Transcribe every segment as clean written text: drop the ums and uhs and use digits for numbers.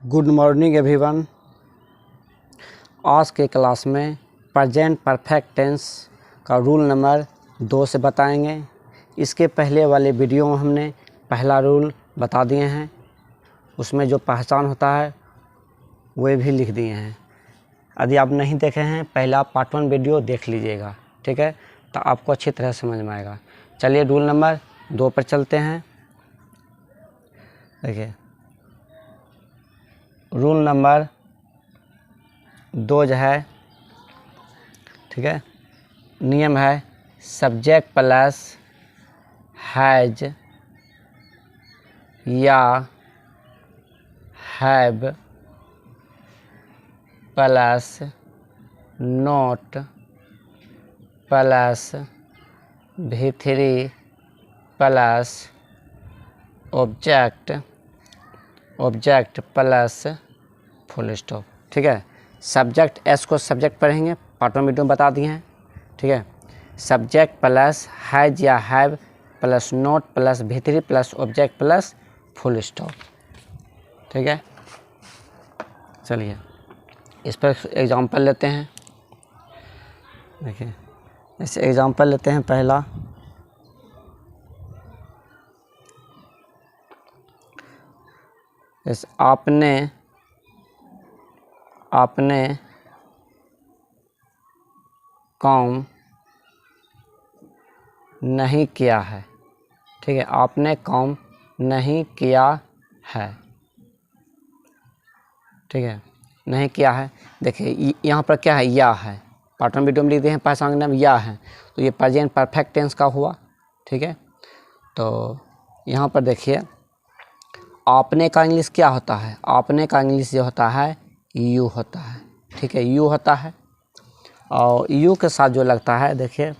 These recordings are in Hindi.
Good morning everyone. आज के क्लास में प्रेजेंट परफेक्ट टेंस का रूल नंबर 2 से बताएंगे। इसके पहले वाले वीडियो में हमने पहला रूल बता दिए हैं, उसमें जो पहचान होता है वे भी लिख दिए हैं। यदि आप नहीं देखे हैं पहला पार्ट 1 वीडियो देख लीजिएगा, ठीक है, तो आपको अच्छी तरह समझ में आएगा। चलिए रूल नंबर 2 पर चलते हैं। देखिए रूल नंबर 2 जो है, ठीक है, नियम है सब्जेक्ट प्लस हैज या have plus note plus V3 plus object plus full stop. ठीक है, सब्जेक्ट एस को सब्जेक्ट पढ़ेंगे, पार्ट 1 वीडियो में बता दिए हैं। ठीक है, सब्जेक्ट प्लस हैज या have plus note plus V3 plus object plus full stop. ठीक है, चलिए इस पर एग्जांपल लेते हैं। देखिए ऐसे एग्जांपल लेते हैं। पहला इस आपने काम नहीं किया है। ठीक है, आपने काम नहीं किया है। ठीक है, नहीं किया है। देखिए यहाँ पर क्या है, या है। पार्ट 1 वीडियो में लिख दिए हैं पहचान का नाम या है, तो ये प्रेजेंट परफेक्ट टेंस का हुआ। ठीक है, तो यहाँ पर देखिए आपने का इंग्लिश क्या होता है, आपने का इंग्लिश जो होता है यू होता है। ठीक है, यू होता है, और यू के साथ जो लगता है, देखिए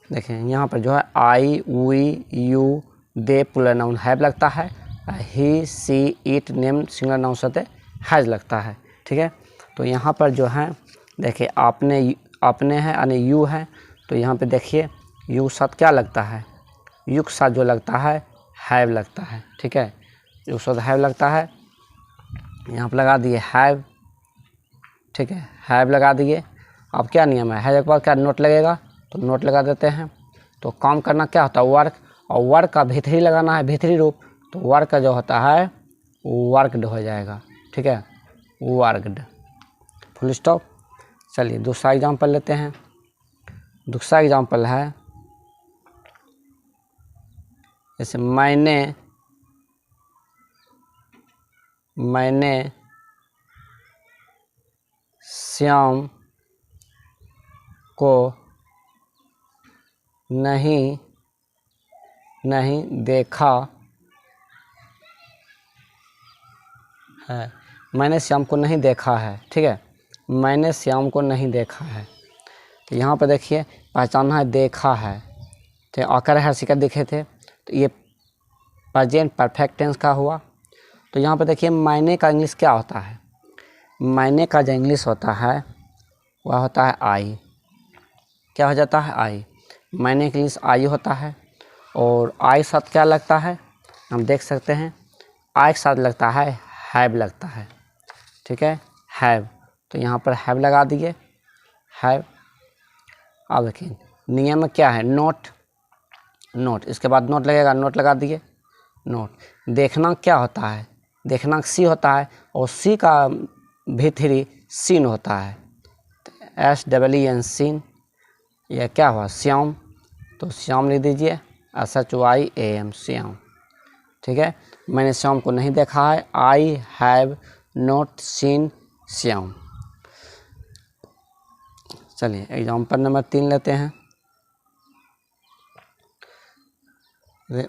यहाँ पर जो है I we you they plural noun have लगता है, he she it name singular noun से हैज लगता है। ठीक है, तो यहाँ पर जो है देखिए आपने है यानी यू है, तो यहाँ पे देखिए यू साथ क्या लगता है, यू के साथ जो लगता है हैव लगता है। ठीक है, यू साथ हैव लगता है, यहाँ पर लगा दिए हैव। ठीक है, हैव लगा दिए। अब क्या नियम है, हैव के बाद क्या नोट लगेगा, तो नोट लगा देते हैं। तो काम करना क्या होता है वर्क, और वर्क का V3 लगाना है, V3 रूप, तो वर्क का जो होता है वर्कड हो जाएगा। ठीक है, वर्कड फुल स्टॉप। चलिए दूसरा एग्जांपल लेते हैं। दूसरा एग्जांपल है जैसे मैंने श्याम को नहीं देखा है। मैंने श्याम को नहीं देखा है। ठीक है, मैंने श्याम को नहीं देखा है, तो यहाँ पर देखिए पहचानना है देखा है, तो आकर हर शिकत दिखे थे, तो ये प्रेजेंट परफेक्ट टेंस का हुआ। तो यहाँ पर देखिए मैंने का इंग्लिश क्या होता है, मैंने का जो इंग्लिश होता है वह होता है आई। क्या हो जाता है, आई। मैंने का इंग्लिश आई होता है, और आई साथ क्या लगता है, हम देख सकते हैं आई के साथ लगता है हैव लगता है। ठीक है, हैव, तो यहाँ पर हैव लगा दिए, हैव। अब देखिए नियम में क्या है, नोट, इसके बाद नोट लगेगा, नोट लगा दिए, नोट। देखना क्या होता है, देखना सी होता है, और सी का V3 सीन होता है, SEEN सीन। यह क्या हुआ, श्याम, तो श्याम लिख दीजिए, SHYAM श्याम। ठीक है, मैंने श्याम को नहीं देखा है, I have not seen Shyam. चलिए एग्जाम्पल नंबर 3 लेते हैं।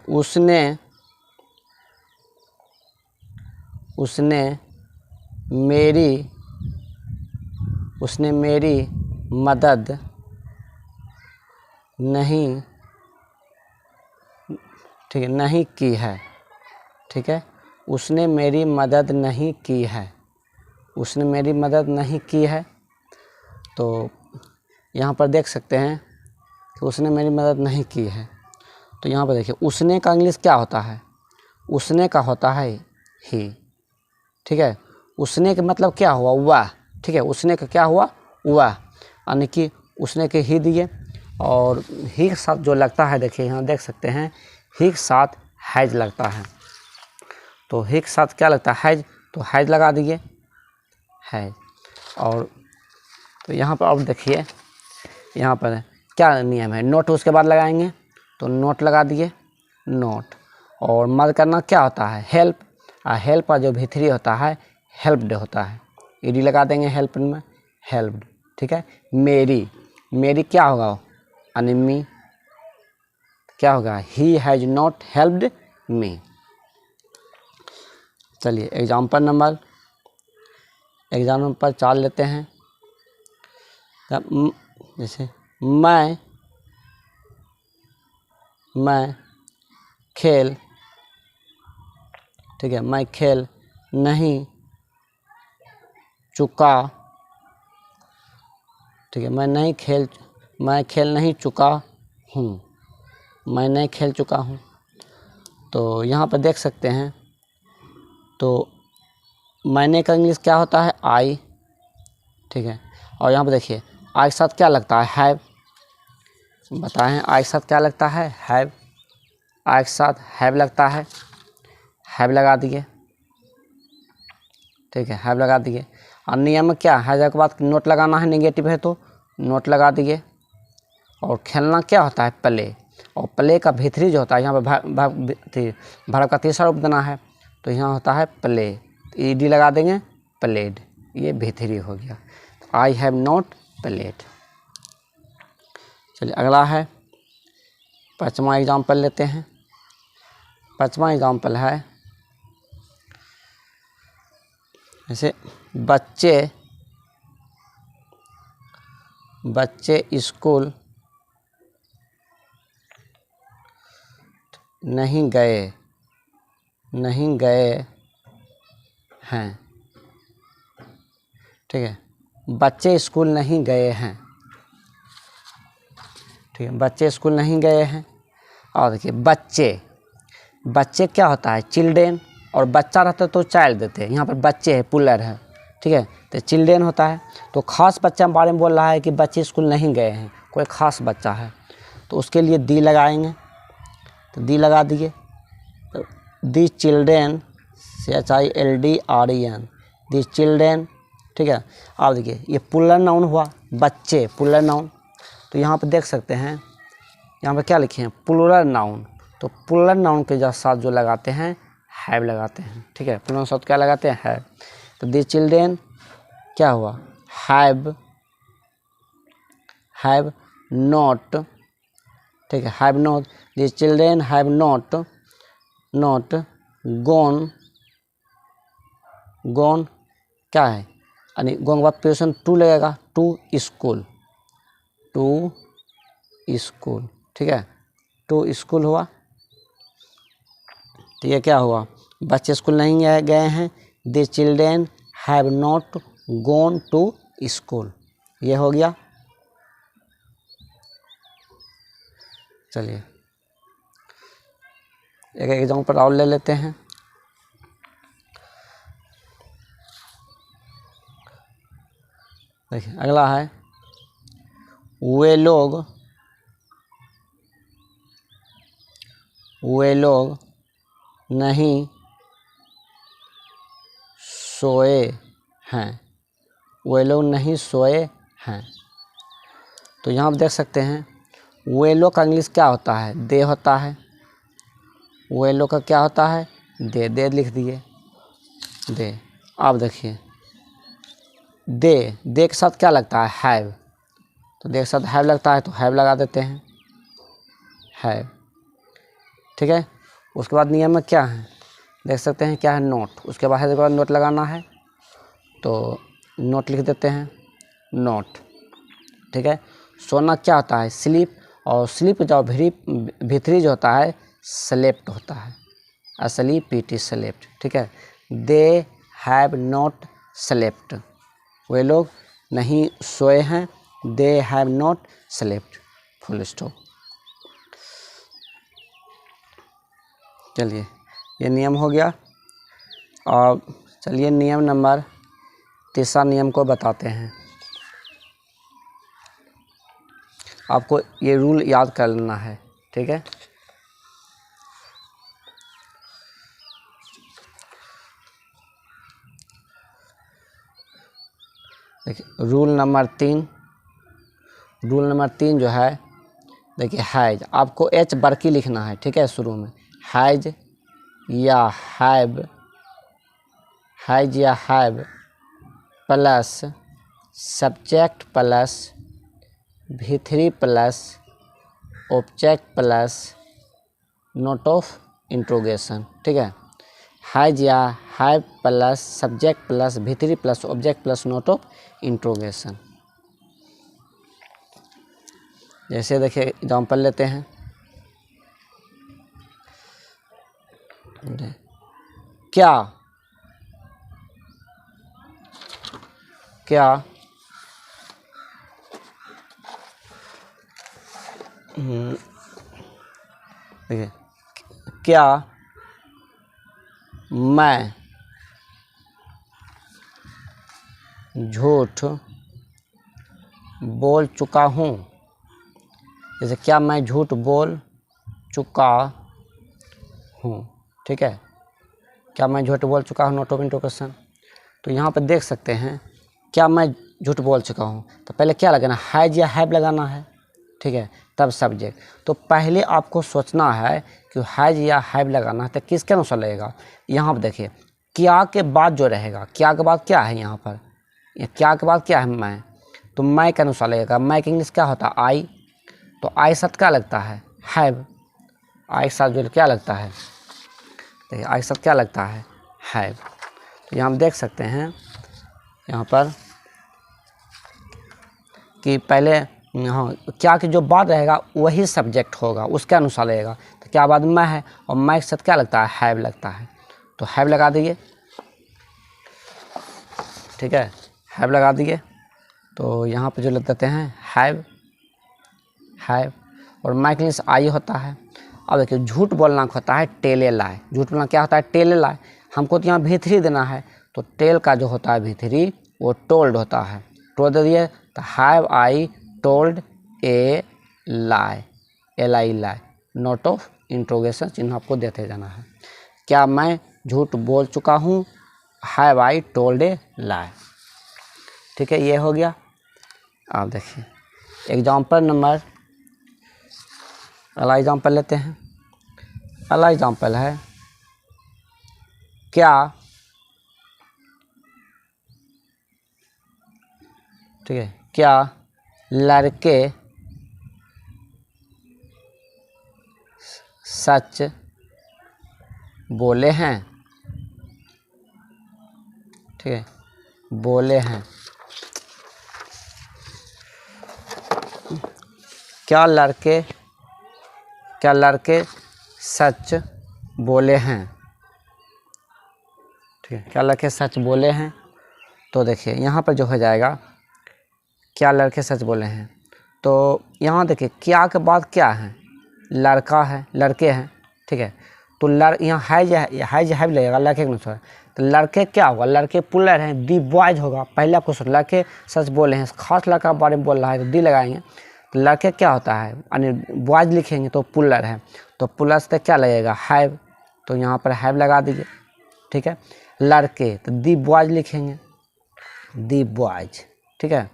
उसने मेरी मदद नहीं, ठीक है, नहीं की है। ठीक है, उसने मेरी मदद नहीं की है, उसने मेरी मदद नहीं की है। तो यहाँ पर देख सकते हैं कि उसने मेरी मदद नहीं की है, तो यहाँ पर देखिए उसने का इंग्लिश क्या होता है, उसने का होता है ही। ठीक है। उसने का मतलब क्या हुआ, वह, ठीक है। उसने का क्या हुआ, वह, यानी कि उसने के ही दिए। और ही के साथ जो लगता है, देखिए यहाँ देख सकते हैं, ही के साथ हैज लगता है। तो ही के साथ क्या लगता है, हैज, तो हैज लगा दिए, हैज। और तो यहाँ पर अब देखिए, यहाँ पर क्या नियम है, नोट उसके बाद लगाएंगे, तो नोट लगा दिए, नोट। और मदद करना क्या होता है, हेल्प। हेल्प का जो भीतरी होता है हेल्प्ड होता है, ईडी लगा देंगे हेल्प में, हेल्प्ड, ठीक है। मेरी, मेरी क्या होगा, यानी मी, क्या होगा, he has not helped me. चलिए एग्जाम्पल नंबर 4 लेते हैं। जैसे मैं खेल, ठीक है, मैं खेल नहीं चुका, ठीक है, मैं खेल नहीं चुका हूँ, मैं नहीं खेल चुका हूँ। तो यहाँ पर देख सकते हैं, तो मैंने का इंग्लिश क्या होता है, आई, ठीक है। और यहाँ पर देखिए आई के साथ क्या लगता है, हैव, बताएं आई के साथ क्या लगता है, हैव। आई के साथ हैव लगता है, हैव लगा दिए, ठीक है, हैव लगा दिए। और नियम में क्या है, के बाद नोट लगाना है, नेगेटिव है तो नोट लगा दिए। और खेलना क्या होता है, प्ले। और प्ले का भीतरी जो होता है, यहाँ पर वर्ब का तीसरा रूप देना है, तो यहाँ होता है प्ले, ईडी लगा देंगे, प्लेड, ये भीतरी हो गया। I have not played. चलिए अगला है 5वां एग्जाम्पल लेते हैं। 5वां एग्जाम्पल है, जैसे बच्चे स्कूल नहीं गए हैं, ठीक है, बच्चे स्कूल नहीं गए हैं, ठीक है, बच्चे स्कूल नहीं गए हैं। और देखिए बच्चे क्या होता है, चिल्ड्रेन, और बच्चा रहता तो चाइल्ड देते हैं, यहाँ पर बच्चे है, पुलर है, ठीक है, तो चिल्ड्रेन होता है। तो खास बच्चा के बारे में बोल रहा है कि बच्चे स्कूल नहीं गए हैं, कोई खास बच्चा है, तो उसके लिए दी लगाएंगे, तो दी लगा दिए, तो the children, CHILDREN, the children, ठीक है। अब देखिए ये पुलर नाउन हुआ, बच्चे पुलर नाउन। तो यहाँ पर देख सकते हैं, यहाँ पर क्या लिखे हैं, प्लूरल नाउन। तो प्लूरल नाउन के साथ जो लगाते हैं हैव लगाते हैं, ठीक है, प्लूरल साथ क्या लगाते हैं, हैव। तो दी चिल्ड्रेन क्या हुआ, हैव नॉट, ठीक है, have not, the children have not gone क्या है, यानी गोन के बाद प्रेजेंट टू लगेगा, टू स्कूल, ठीक है, टू स्कूल हुआ। तो ये क्या हुआ, बच्चे स्कूल नहीं गए हैं, the children have not gone to school, ये हो गया। चलिए एक एग्जाम्पल और ले लेते हैं। देखिए अगला है, वे लोग नहीं सोए हैं, वे लोग नहीं सोए हैं। तो यहाँ आप देख सकते हैं, वे लोग का इंग्लिश क्या होता है, दे होता है, वे लोग का क्या होता है, दे लिख दिए, दे। आप देखिए दे के साथ क्या लगता है, हैव। तो दे के साथ हैव लगता है, तो हैव लगा देते हैं, हैव, ठीक है। उसके बाद नियम में क्या है, देख सकते हैं क्या है, नोट। उसके बाद नोट लगाना है, तो नोट लिख देते हैं, नोट, ठीक है। सोना क्या होता है, स्लीप, और स्लीप जो भीतरी जो होता है स्लेप्ट होता है, SLEPT, स्लेप्ट, ठीक है। दे हैव नॉट स्लेप्ट, वे लोग नहीं सोए हैं, they have not slept, full stop. चलिए ये नियम हो गया। और चलिए नियम नंबर तीसरा नियम को बताते हैं। आपको ये रूल याद कर लेना है, ठीक है। देखिए रूल नंबर 3 जो है, देखिए हैज, आपको एच बरकी लिखना है, ठीक है। शुरू में हैज या have plus subject plus V3 plus object plus note of interrogation, ठीक है। हैज या have plus subject plus V3 plus object plus note of interrogation. जैसे देखिए एग्जाम्पल लेते हैं। क्या देखिए, क्या मैं झूठ बोल चुका हूँ। जैसे क्या मैं झूठ बोल चुका हूँ, ठीक है। क्या मैं झूठ बोल चुका हूँ, नोट ऑफ इंट्रोगेशन। तो यहाँ पर देख सकते हैं, क्या मैं झूठ बोल चुका हूँ, तो पहले क्या लगाना, हैज या हैव लगाना है, ठीक है, तब सब्जेक्ट। तो पहले आपको सोचना है कि हैज या हैव लगाना है, तो किसके अनुसार लगेगा। यहाँ पर देखिए क्या के बाद जो रहेगा, क्या के बाद क्या है, यहाँ पर क्या के बाद क्या है, मैं, तो मैं के अनुसार लगेगा। मैं के इंग्लिश क्या होता है, आई, तो आई साथ क्या लगता है, हैव। आई साथ जो क्या लगता है, देखिए आई साथ क्या लगता है, हैव। तो यहाँ हम देख सकते हैं यहाँ पर कि पहले हाँ क्या के जो बाद रहेगा वही सब्जेक्ट होगा, उसके अनुसार लगेगा। तो क्या बाद मैं है, और मैं के साथ क्या लगता है, हैव लगता है, तो हैव लगा दीजिए, ठीक है, हैव लगा दिए। तो यहाँ पे जो लग देते हैं हैव, और मैं के लिए आई होता है। अब देखिए झूठ बोलना होता है टेले लाई, झूठ बोलना क्या होता है, टेले लाई। हमको तो यहाँ V3 देना है, तो टेल का जो होता है V3 वो टोल्ड होता है, टोल्ड दे दिए। तो have I told A lie, LI lie, note of interrogation चिन्ह आपको देते जाना है। क्या मैं झूठ बोल चुका हूँ, हैव आई टोल्ड ए लाई, ठीक है, ये हो गया। आप देखिए एग्जाम्पल नंबर, अगला एग्जाम्पल लेते हैं। अगला एग्जाम्पल है क्या, ठीक है, क्या लड़के सच बोले हैं, ठीक है, बोले हैं। क्या लड़के सच बोले हैं, ठीक है, क्या लड़के सच बोले हैं। तो देखिए यहाँ पर जो हो जाएगा, क्या लड़के सच बोले हैं, तो यहाँ देखिए क्या के बाद क्या है, लड़का है, लड़के हैं, ठीक है। तो यहाँ हैज हैव लगेगा लड़के के अनुसार। तो लड़के क्या होगा, लड़के पुलर हैं, दी बॉयज होगा। पहले आपको सोच, लड़के सच बोले हैं, खास लड़का के बारे में बोल रहा है तो दी लगाएंगे। तो लड़के क्या होता है, यानी बॉयज लिखेंगे तो पुलर है, तो पुलर से क्या लगेगा, हैव, तो यहाँ पर हैव लगा दीजिए, ठीक है। लड़के तो दी बॉयज लिखेंगे, दी बॉयज, ठीक है,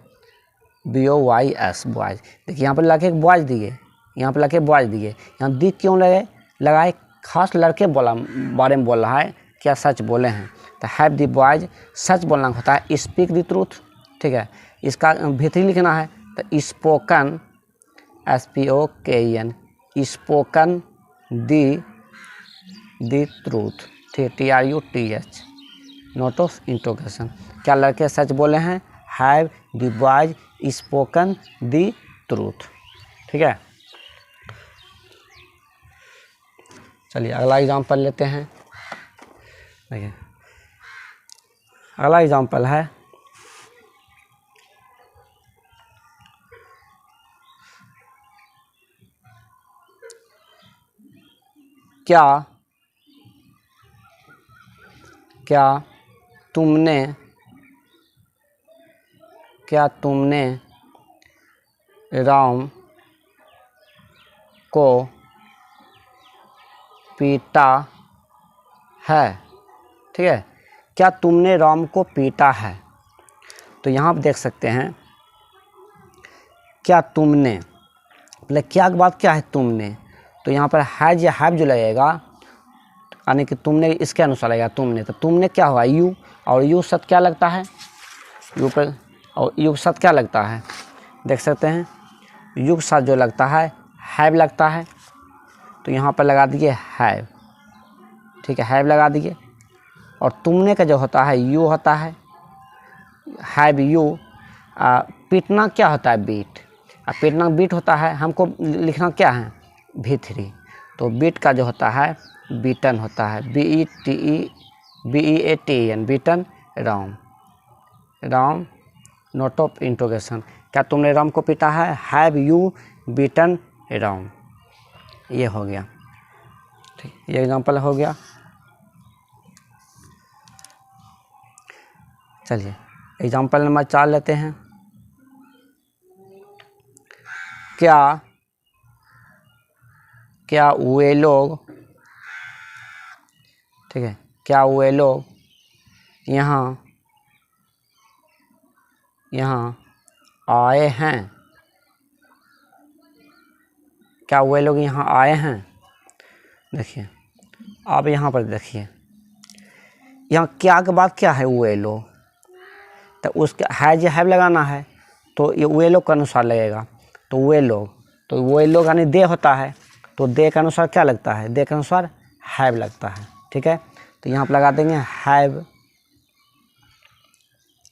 BOYS बॉयज। देखिए यहाँ पर लड़के बॉयज दिए, यहाँ पर लड़के बॉयज दिए, यहाँ दी क्यों लगाए, खास लड़के बारे में बोल रहा है, क्या सच बोले हैं। तो हैव दी बॉयज, सच बोलना होता है स्पीक दी ट्रूथ, ठीक है। इसका भीतरी लिखना है, तो स्पोकन, SPOKEN, स्पोकन दी ट्रूथ, ठीक है, TRUTH, नोट ऑफ इंट्रोगेशन। क्या लड़के सच बोले हैं, have the boys spoken the truth, ठीक है। चलिए अगला एग्जाम्पल लेते हैं। देखिए अगला एग्जाम्पल है क्या तुमने राम को पीटा है? ठीक है, क्या तुमने राम को पीटा है? तो यहाँ आप देख सकते हैं क्या तुमने, मतलब क्या के बाद क्या है तुमने, तो यहाँ पर हैज या हैव जो लगेगा यानी कि तुमने इसके अनुसार लगेगा तुमने, तो तुमने क्या हुआ यू, और यू सत क्या लगता है यू पर, और यू सत क्या लगता है देख सकते हैं यू साथ जो लगता है हैव लगता है, तो यहाँ पर लगा दिए हैव। ठीक है, हैव लगा दिए, और तुमने का जो होता है यू होता है, हैव यू। पीटना क्या होता है बीट, पीटना बीट होता है, हमको लिखना क्या है V3, तो बीट का जो होता है बीटन होता है, BEATN beaten Ram. Ram note of interrogation, क्या तुमने राम को पीटा है? Have you beaten Ram. ये हो गया, ठीक, ये एग्जांपल हो गया। चलिए एग्जांपल नंबर 4 लेते हैं। क्या वे लोग, ठीक है, क्या वे लोग यहाँ आए हैं? क्या वे लोग यहाँ आए हैं? देखिए आप यहाँ पर देखिए, यहाँ क्या के बाद क्या है वे लोग, तो उसके हैज या हैव लगाना है, तो ये वे लोग के अनुसार लगेगा, तो वे लोग यानी दे होता है, तो दे के अनुसार क्या लगता है, दे के अनुसार हैव लगता है। ठीक है, तो यहाँ पर लगा देंगे हैव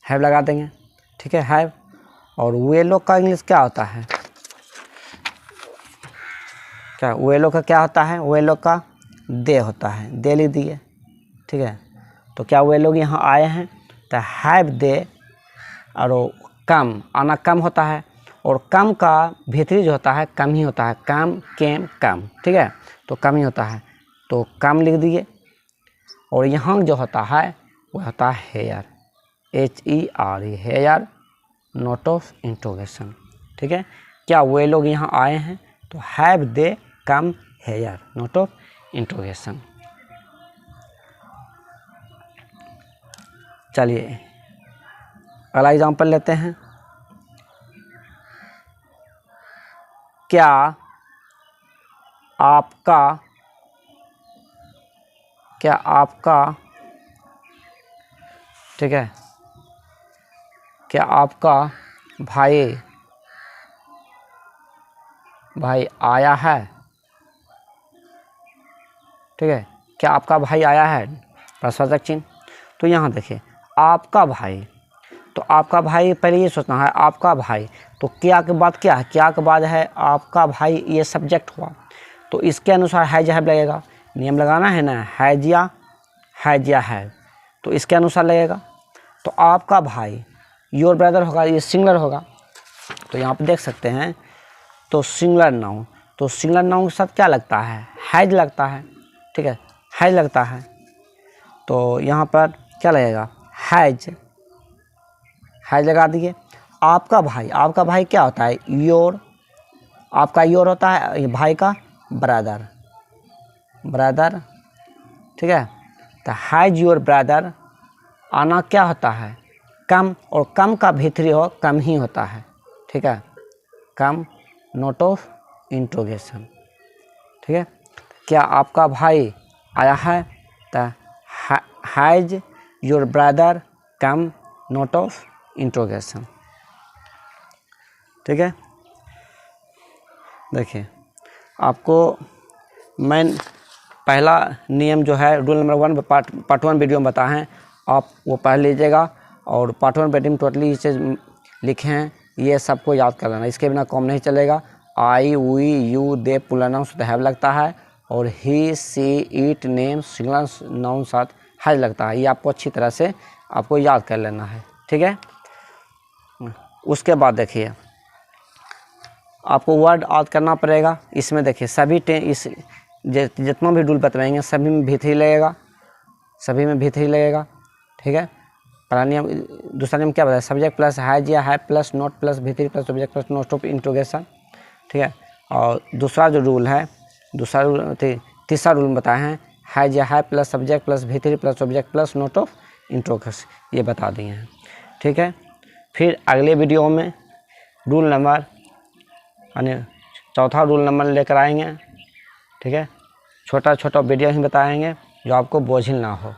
लगा देंगे। ठीक है, हैव, और वे लोग का इंग्लिश क्या होता है, क्या वे लोग का क्या होता है, वे लोग का दे होता है, दे लिख दिए। ठीक है, तो क्या वे लोग यहाँ आए हैं, तो हैव दे, और कम आना कम होता है, और कम का भीतरी जो होता है कम ही होता है, कम केम कम। ठीक है, तो कम ही होता है, तो कम लिख दिए, और यहाँ जो होता है वो होता है here, HER, here note of interrogation. ठीक है, क्या वे लोग यहाँ आए हैं, तो have they come here note of interrogation. चलिए अगला एग्जांपल लेते हैं। क्या आपका ठीक है, क्या आपका भाई आया है? ठीक है, क्या आपका भाई आया है, प्रश्नवाचक चिन्ह। तो यहाँ देखिए आपका भाई, तो आपका भाई पहले ये सोचना है आपका भाई, तो क्या के बाद क्या है, क्या के बाद है आपका भाई, ये सब्जेक्ट हुआ, तो इसके अनुसार हैज हैव लगेगा, नियम लगाना है ना, हैज या हैव, तो इसके अनुसार लगेगा। तो आपका भाई योर ब्रदर होगा, ये सिंगुलर होगा, तो यहाँ पे देख सकते हैं, तो सिंगुलर नाउन, तो सिंगुलर नाउन के साथ क्या लगता है, हैज लगता है। ठीक है, हैज लगता है, तो यहाँ पर क्या लगेगा, हैज लगा दिए। आपका भाई क्या होता है, योर, आपका योर होता है, भाई का ब्रदर। ठीक है, तो हैज योर ब्रदर, आना क्या होता है कम, और कम का भीतरी हो कम ही होता है। ठीक है, कम नोट ऑफ इंट्रोगेशन। ठीक है, क्या आपका भाई आया है, तो has your brother come note of interrogation. ठीक है, देखिए आपको मैं पहला नियम जो है रूल नंबर 1 पार्ट 1 वीडियो में बताए हैं, आप वो पढ़ लीजिएगा, और पार्ट 1 वीडियो में टोटली इसे लिखे हैं, ये सबको याद कर लेना, इसके बिना काम नहीं चलेगा। I we you they plural noun साथ हैव लगता है, और he she it name singular noun साथ हैज लगता है, ये आपको अच्छी तरह से आपको याद कर लेना है। ठीक है, उसके बाद देखिए आपको वर्ड याद करना पड़ेगा। इसमें देखिए सभी इस जितना भी रूल बताएंगे सभी में भी3 लगेगा, ठीक है, पहला नियम, दूसरा नियम क्या बताया, सब्जेक्ट प्लस हैज या है plus note plus V3 plus subject plus note of interrogation, ठीक है। और दूसरा जो रूल है, तीसरा रूल बताए हैं, हैज या है plus subject plus V3 plus subject plus note of interrogation, ये बता दिए हैं, ठीक है। फिर अगले वीडियो में रूल नंबर यानी चौथा रूल नंबर लेकर आएंगे, ठीक है। छोटा छोटा वीडियो ही बताएंगे जो आपको बोझिल ना हो।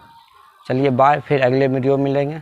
चलिए बाय, फिर अगले वीडियो मिलेंगे।